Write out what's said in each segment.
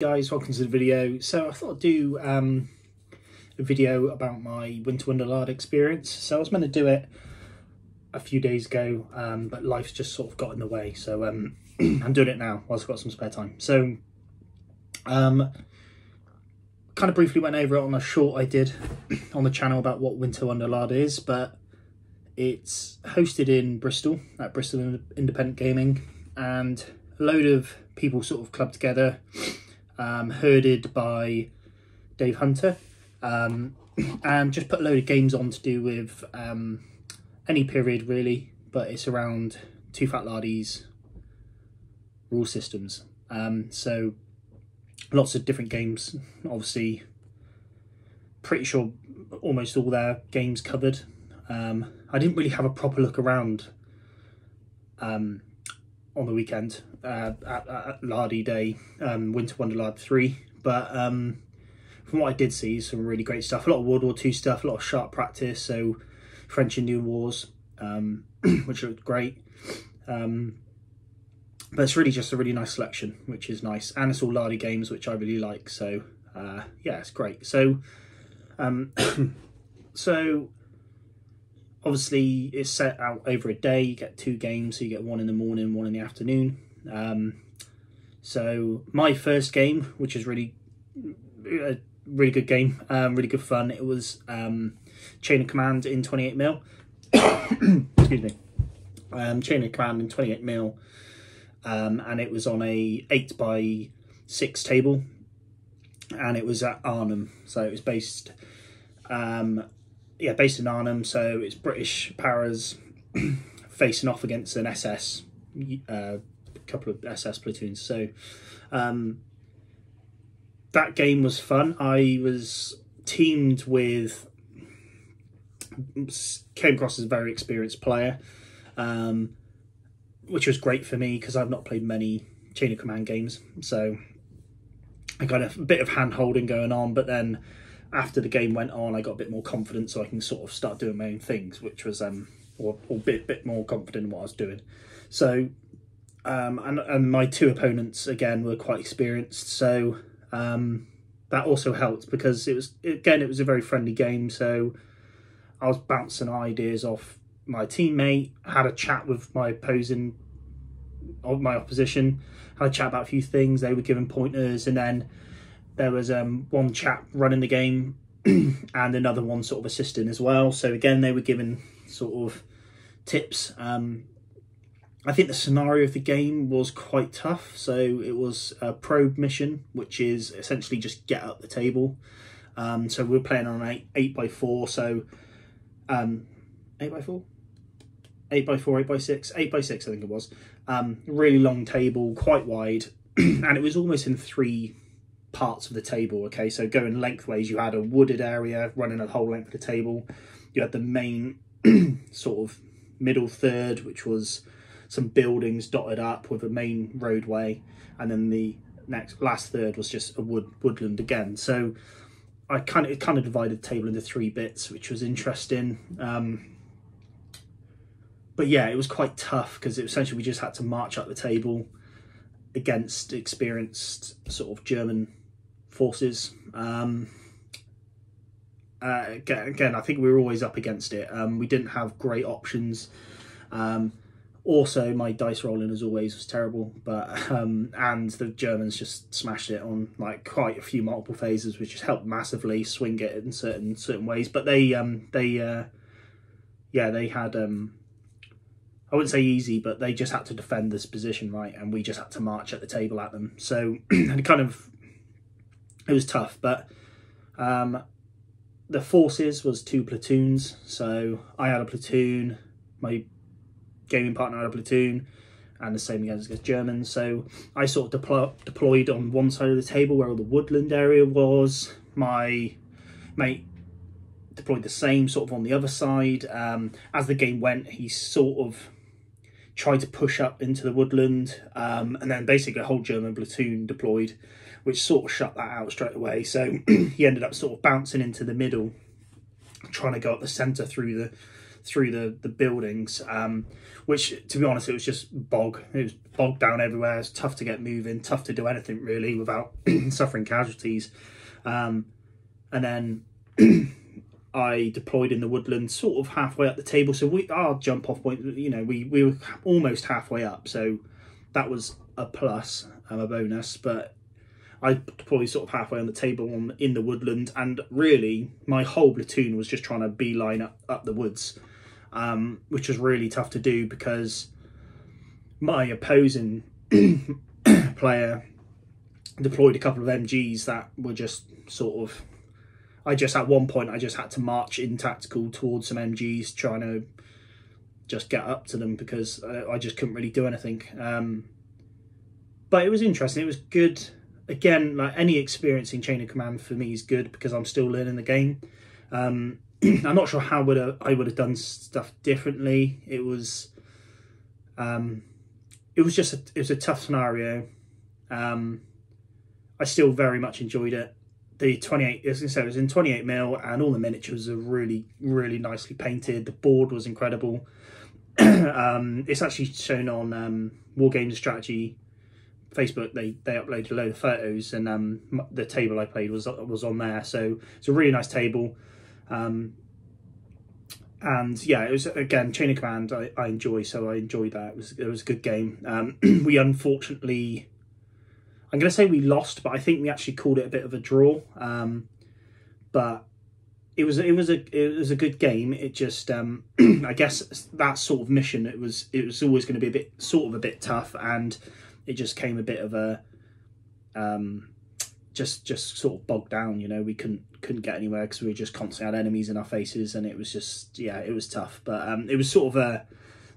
Guys, welcome to the video. So I thought I'd do a video about my Wonder Lard experience. So I was meant to do it a few days ago, but life's just sort of got in the way, so I'm doing it now whilst I've got some spare time. So kind of briefly went over it on a short I did on the channel about what Wonder Lard is, but it's hosted in Bristol at Bristol Independent Gaming, and a load of people sort of clubbed together, herded by Dave Hunter, and just put a load of games on to do with any period really, but it's around Too Fat Lardy's rule systems. So lots of different games, obviously pretty sure almost all their games covered. I didn't really have a proper look around on the weekend at Lardy Day, Wonder Lard 3, but from what I did see, some really great stuff. A lot of World War II stuff, a lot of sharp practice, so French-Indian Wars, which looked great. But it's really just a really nice selection, which is nice, and it's all Lardy games, which I really like, so yeah, it's great. So so obviously it's set out over a day. You get 2 games, so you get one in the morning, one in the afternoon. So my first game, which is really a really good game, really good fun, it was Chain of Command in 28mm. Excuse me. Chain of Command in 28mm, and it was on a 8x6 table, and it was at Arnhem, so it was based based in Arnhem, so it's British powers facing off against an SS, a couple of SS platoons. So that game was fun. I was teamed with, came across as a very experienced player, which was great for me because I've not played many Chain of Command games, so I got a bit of hand holding going on, but then after the game went on, I got a bit more confident, so I can sort of start doing my own things, which was or bit more confident in what I was doing. So and my 2 opponents again were quite experienced, so that also helped because it was a very friendly game. So I was bouncing ideas off my teammate, had a chat with my opposition, had a chat about a few things. They were giving pointers, and then there was one chap running the game and another one sort of assisting as well. So again, they were giving sort of tips. I think the scenario of the game was quite tough. So it was a probe mission, which is essentially just get up the table. So we were playing on an 8x4. So 8x4? 8x4, 8x6? 8x6 I think it was. Really long table, quite wide. And it was almost in 3 parts of the table. Okay, so going lengthways, you had a wooded area running the whole length of the table. You had the main sort of middle third, which was some buildings dotted up with a main roadway, and then the last third was just a woodland again. So it kind of divided the table into 3 bits, which was interesting. But yeah, it was quite tough because essentially we just had to march up the table against experienced sort of German forces. Again, I think we were always up against it. We didn't have great options. Also, my dice rolling as always was terrible, but and the Germans just smashed it on like quite a few multiple phases, which just helped massively swing it in certain ways. But they had I wouldn't say easy, but they just had to defend this position, right? And we just had to march at the table at them. So and it was tough, but the forces was 2 platoons. So I had a platoon, my gaming partner had a platoon, and the same against Germans. So I sort of deployed on one side of the table where all the woodland area was. My mate deployed the same sort of on the other side. As the game went, he sort of tried to push up into the woodland, and then basically a whole German platoon deployed, which sort of shut that out straight away. So he ended up sort of bouncing into the middle, trying to go up the centre through through the buildings, which, to be honest, it was just bog. It was bogged down everywhere. It was tough to get moving, tough to do anything really without suffering casualties. And then I deployed in the woodland, sort of halfway up the table. So our jump off point, you know, we were almost halfway up. So that was a plus, a bonus. But I deployed sort of halfway on the table in the woodland, and really my whole platoon was just trying to beeline up the woods, which was really tough to do because my opposing player deployed a couple of MGs that were just sort of, at one point I just had to march in tactical towards some MGs, trying to just get up to them because I just couldn't really do anything. But it was interesting. It was good. Again, like any experience in Chain of Command for me is good because I'm still learning the game. I'm not sure how I would have done stuff differently. It was a tough scenario. I still very much enjoyed it. The 28, as I said, it was in 28mm, and all the miniatures are really, really nicely painted. The board was incredible. It's actually shown on War Games Strategy Facebook. They uploaded a load of photos, and the table I played was on there. So it's a really nice table. And yeah, it was, again, Chain of Command I enjoy, so I enjoyed that. It was a good game. We unfortunately, I'm going to say we lost, but I think we actually called it a bit of a draw. But it was a good game. It just I guess that sort of mission, it was always going to be a bit tough, and it just came a bit of a just sort of bogged down. You know, we couldn't get anywhere because we just constantly had enemies in our faces, and it was just, yeah, it was tough. But it was sort of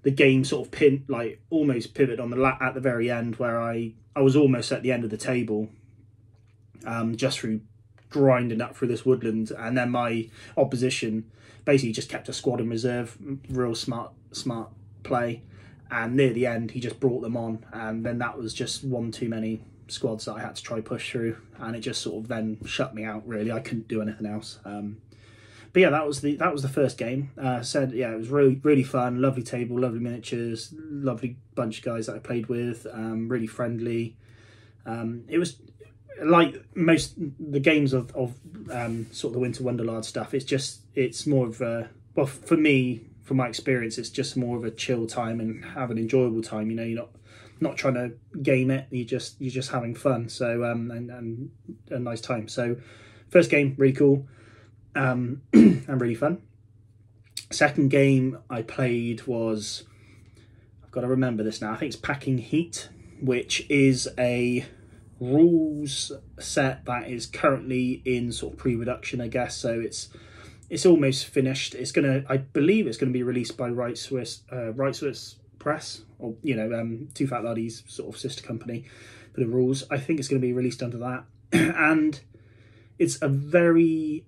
the game sort of almost pivoted on at the very end, where I was almost at the end of the table, just through grinding up through this woodland, and then my opposition basically just kept a squad in reserve. Real smart play, and near the end he just brought them on, and then that was just one too many squads that I had to try push through, and it just sort of then shut me out. Really, I couldn't do anything else. But yeah, that was the first game. Said, yeah, it was really fun, lovely table, lovely miniatures, lovely bunch of guys that I played with, really friendly. It was like most the games of sort of the Winter Wonder Lard stuff. It's more of a, well, for me, from my experience, it's just more of a chill time and have an enjoyable time. You know, you're not trying to game it. You're just having fun. So and a nice time. So first game, really cool. And really fun. Second game I played was, I've got to remember this now, I think it's Packing Heat, which is a rules set that is currently in sort of pre-production, I guess. So it's almost finished. I believe it's gonna be released by Right Swiss Press, or, you know, Two Fat Laddies sort of sister company for the rules. I think it's gonna be released under that. And it's a very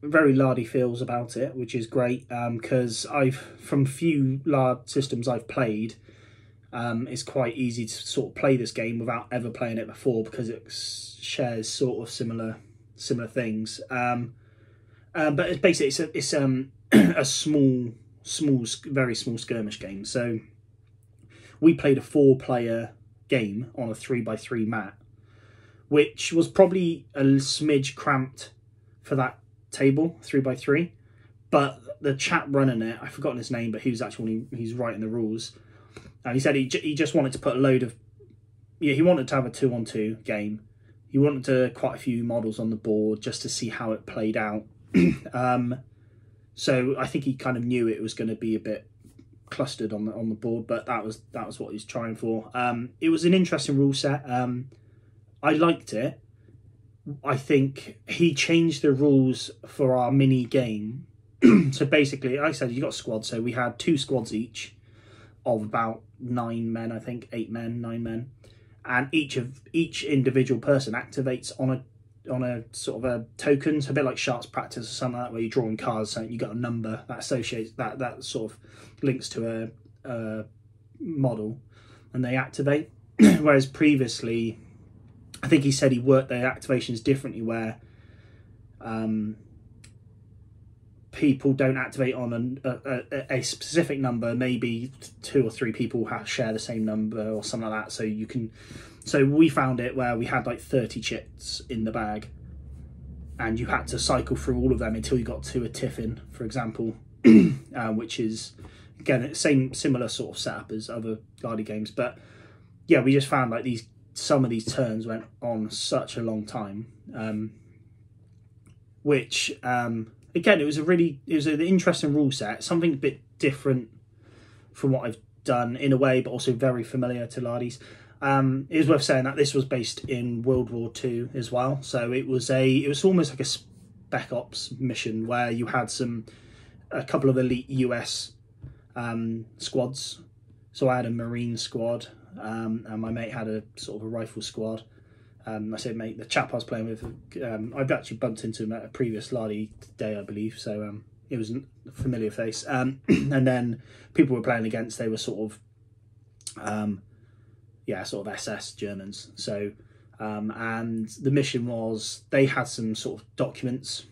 lardy feels about it, which is great, because from few lard systems I've played, it's quite easy to sort of play this game without ever playing it before, because it shares sort of similar things. But it's basically it's a small, very small skirmish game. So we played a 4-player game on a 3x3 mat, which was probably a smidge cramped for that table, 3x3. But the chap running it, I've forgotten his name, but he's writing the rules. And he said he just wanted to put a load of, he wanted to have a 2-on-2 game. He wanted quite a few models on the board just to see how it played out. So I think he kind of knew it was going to be a bit clustered on the board, but that was what he was trying for. It was an interesting rule set. I liked it. I think he changed the rules for our mini game. So basically, like I said, you got squads. So we had 2 squads each of about 9 men, I think, 8 men, 9 men, and each individual person activates on a sort of a token. So a bit like Sharks Practice or something like that, where you're drawing cards, so you got a number that associates that sort of links to a model, and they activate. Whereas previously, I think he said he worked their activations differently, where people don't activate on a specific number, maybe 2 or 3 people share the same number or something like that. So you can, so we found it where we had like 30 chits in the bag, and you had to cycle through all of them until you got to a tiffin, for example, which is again similar sort of setup as other Lardy games. But yeah, we just found like some of these turns went on such a long time, which again, it was an interesting rule set, something a bit different from what I've done in a way, but also very familiar to Lardies. It is worth saying that this was based in World War II as well, so it was almost like a Spec Ops mission where you had a couple of elite US squads. So I had a Marine squad, and my mate had a sort of a rifle squad. I said, mate, the chap I was playing with, I've actually bumped into him at a previous Lardy day, I believe, so it was a familiar face. And then people were playing against, they were sort of sort of SS Germans. So and the mission was, they had some sort of documents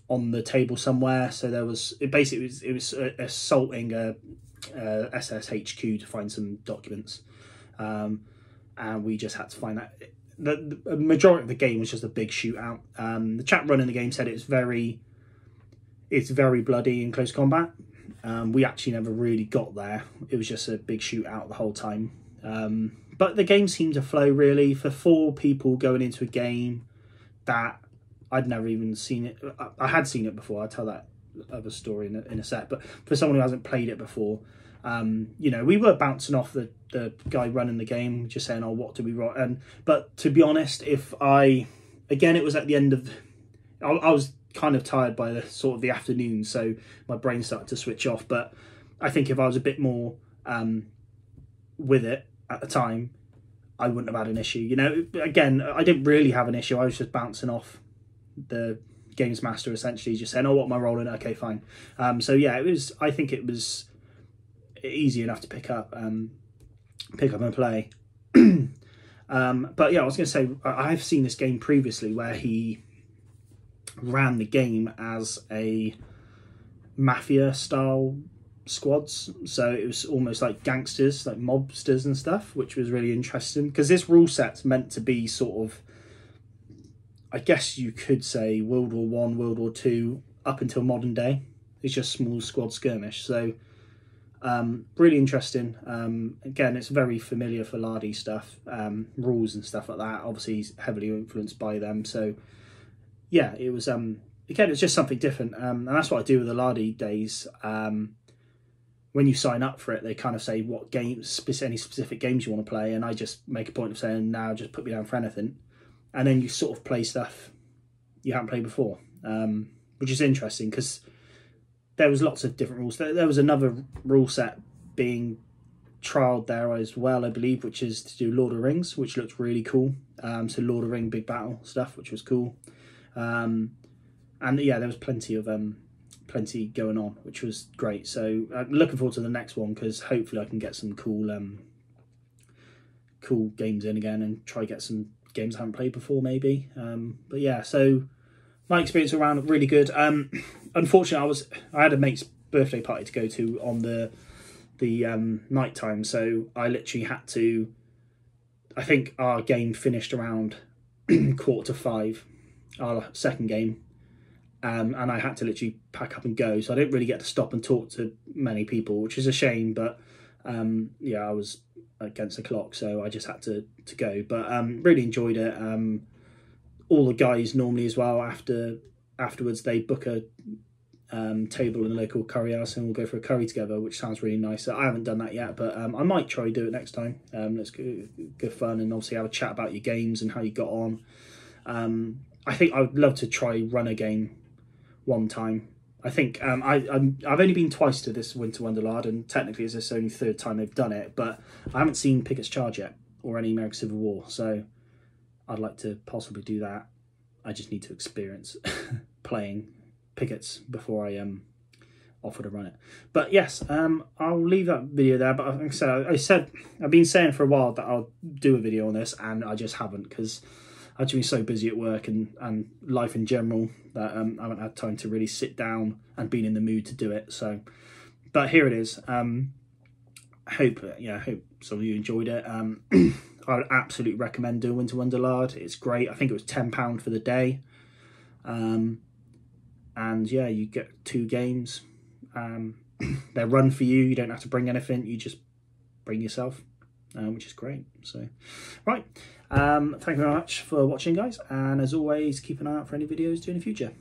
on the table somewhere. So there was, it was assaulting a SS HQ to find some documents, and we just had to find that. The majority of the game was just a big shootout. The chap running the game said it's very bloody in close combat. We actually never really got there. It was just a big shootout the whole time. But the game seemed to flow really for 4 people going into a game that I'd never even seen it. I had seen it before. I'll tell that other story in a sec. But for someone who hasn't played it before, you know, we were bouncing off the guy running the game, just saying, oh, what do we write? But to be honest, it was at the end of, I was kind of tired by the sort of the afternoon, so my brain started to switch off. But I think if I was a bit more with it at the time, I wouldn't have had an issue. You know, again, I didn't really have an issue. I was just bouncing off the games master, essentially just saying, oh, what am I rolling? Okay, fine. So yeah, I think it was easy enough to pick up and play. But yeah, I was going to say, I've seen this game previously where he ran the game as a mafia style squads, so it was almost like gangsters, like mobsters and stuff, which was really interesting, because this rule set's meant to be sort of, I guess you could say, World War One, World War Two, up until modern day. It's just small squad skirmish. So really interesting. Again, it's very familiar for Lardy stuff, rules and stuff like that. Obviously, he's heavily influenced by them. So yeah, it was again, it's just something different, and that's what I do with the Lardy days. When you sign up for it, they kind of say what games, any specific games you want to play, and I just make a point of saying, now just put me down for anything, and then you sort of play stuff you haven't played before, which is interesting because there was lots of different rules. There was another rule set being trialled there as well, I believe, which is to do Lord of the Rings, which looked really cool. So Lord of the Ring big battle stuff, which was cool. And yeah, there was plenty going on, which was great. So I'm looking forward to the next one, because hopefully I can get some cool games in again and try get some games I haven't played before, maybe. But yeah, so my experience around really good. Unfortunately, I had a mate's birthday party to go to on the night time, so I literally had to. I think our game finished around 4:45, our second game, and I had to literally pack up and go. So I didn't really get to stop and talk to many people, which is a shame. But yeah, I was against the clock, so I just had to go. But really enjoyed it. All the guys normally as well, afterwards they book a table in a local curry house and we'll go for a curry together, which sounds really nice. I haven't done that yet, but I might try do it next time. It's good fun, and obviously have a chat about your games and how you got on. I think I would love to try run a game one time. I think I've only been twice to this Winter Wonder Lard, and technically it's this only third time they've done it, but I haven't seen Pickett's Charge yet, or any American Civil War, so I'd like to possibly do that. I just need to experience playing Pickett's before I offer to run it. But yes, I'll leave that video there. But like I said, I've been saying for a while that I'll do a video on this, and I just haven't, because I've just been so busy at work and life in general that I haven't had time to really sit down and been in the mood to do it. So, but here it is. I hope some of you enjoyed it. I would absolutely recommend doing Winter Wonder Lard. It's great. I think it was £10 for the day. And yeah, you get 2 games. They're run for you. You don't have to bring anything. You just bring yourself, which is great. So, right. Thank you very much for watching, guys. And as always, keep an eye out for any videos due in the future.